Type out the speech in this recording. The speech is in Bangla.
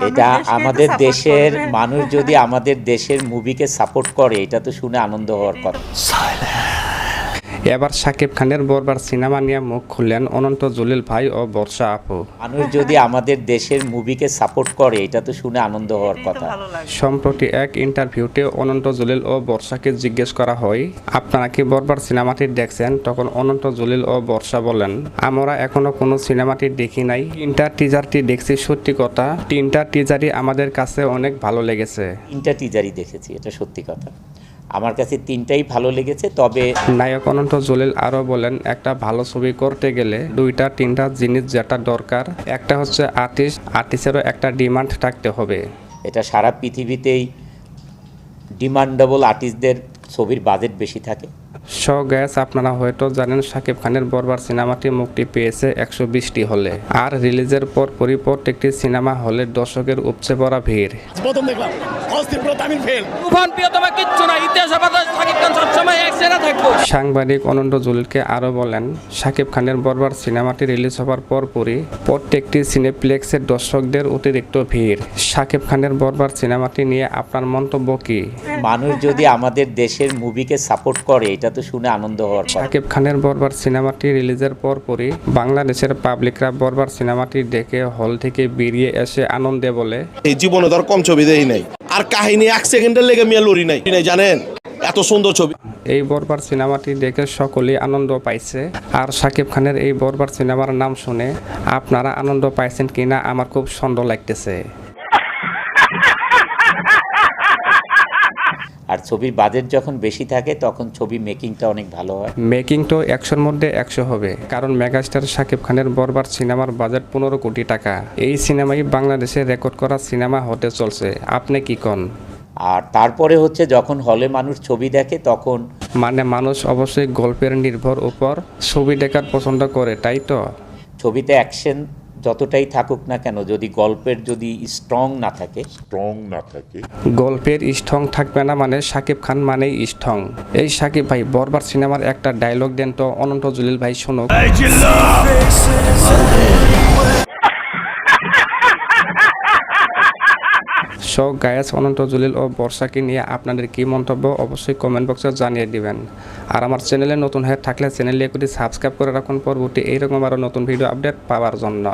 এটা আমাদের দেশের মানুষ যদি আমাদের দেশের মুভিকে সাপোর্ট করে এটা তো শুনে আনন্দ হওয়ার কথা। এবার শাকিব খানের বরবার সিনেমা নিয়ে মুখ খুললেন অনন্ত জলিল ভাই ও বর্ষা আপু। মানুষ যদি আমাদের দেশের মুভিকে সাপোর্ট করে এটা তো শুনে আনন্দ হওয়ার কথা। সম্প্রতি এক ইন্টারভিউতে অনন্ত জলিল ও বর্ষাকে জিজ্ঞেস করা হয়, আপনারা কি বরবার সিনেমাটি দেখছেন? তখন অনন্ত জলিল ও বর্ষা বলেন, আমরা এখনো কোনো সিনেমাটি দেখি নাই, তিনটা টিজারটি দেখছি। সত্যি কথা, তিনটা টিজারই আমাদের কাছে অনেক ভালো লেগেছে। তিনটা টিজারই দেখেছি, এটা সত্যি কথা। আমার কাছে তিনটাই ভালো লেগেছে। তবে নায়ক অনন্ত জলিল আরও বলেন, একটা ভালো ছবি করতে গেলে দুইটা তিনটা জিনিস যেটা দরকার, একটা হচ্ছে আর্টিস্টেরও একটা ডিমান্ড থাকতে হবে। এটা সারা পৃথিবীতেই ডিমান্ডেবল আর্টিস্টদের ছবির বাজেট বেশি থাকে। গ্যাস, আপনারা হয়তো জানেন শাকিব খানের বরবার সিনেমাটি মুক্তি পেয়েছে 120টি হলে, আর রিলিজের পর প্রত্যেকটি সিনেমা হলে দর্শকের উপচে পড়া ভিড়। প্রথম দেখলাম অস্থির তামিল ফেল তুফান প্রিয়তমা কিচ্ছু না, ইতিহাসে বাতাস শাকিব খান সবসময় এক সেরা থাকবো। সাংবাদিক অনন্ত জলিলকে আরও বলেন, শাকিব খানের বরবার সিনেমাটি রিলিজ হওয়ার পরপরই প্রত্যেকটি সিনেপ্লেক্সের দর্শকদের অতিরিক্ত ভিড়। শাকিব খানের বরবার সিনেমাটি নিয়ে আপনার মন্তব্য কি? মানুষ যদি আমাদের দেশের মুভিকে সাপোর্ট করে এটা তো শুনে আনন্দ হওয়ার কথা। শাকিব খানের বরবার সিনেমাটি রিলিজের পরপরই বাংলাদেশের পাবলিকরা বরবার সিনেমাটি দেখে হল থেকে বেরিয়ে এসে আনন্দে বলে, এই জীবনে ধর কম ছবি দেই নাই, আর কাহিনী 1 সেকেন্ডের লেগে মিয়া লড়ি নাই জানেন, এত সুন্দর ছবি। এই বরবার সিনেমাটি দেখে সকলেই আনন্দ পাইছে। আর শাকিব খানের এই বরবার সিনেমার নাম শুনে আপনারা আনন্দ পাইছেন কিনা আমার খুব সুন্দর লাগতেছে। আর ছবির বাজেট যখন বেশি থাকে তখন ছবি মেকিংটা অনেক ভালো হয়। মেকিং তো 100-র মধ্যে 100 হবে, কারণ মেগাস্টার শাকিব খানের বরবার সিনেমার বাজেট 15 কোটি টাকা। এই সিনেমাই বাংলাদেশে রেকর্ড করা সিনেমা হতে চলছে। আপনি কি কন? আর তারপরে হচ্ছে যখন হলে মানুষ ছবি দেখে তখন মানুষ অবশ্যই গল্পের নির্ভর উপর ছবি দেখার পছন্দ করে, তাই তো? ছবিতে অ্যাকশন যতটাই থাকুক না কেন, যদি গল্পের যদি স্ট্রং না থাকে গল্পের স্ট্রং থাকবে না মানে শাকিব খান মানেই স্ট্রং। এই শাকিব ভাই, বরবার সিনেমার একটা ডায়লগ দেন তো অনন্ত জলিল ভাই শুনুক। গায়াস, অনন্ত জলিল ও বর্ষাকে নিয়ে আপনাদের কি মন্তব্য অবশ্যই কমেন্ট বক্সে জানিয়ে দিবেন। আর আমার চ্যানেলে নতুন হয়ে থাকলে চ্যানেলে সাবস্ক্রাইব করে রাখুন পরবর্তী এইরকম আরও নতুন ভিডিও আপডেট পাওয়ার জন্য।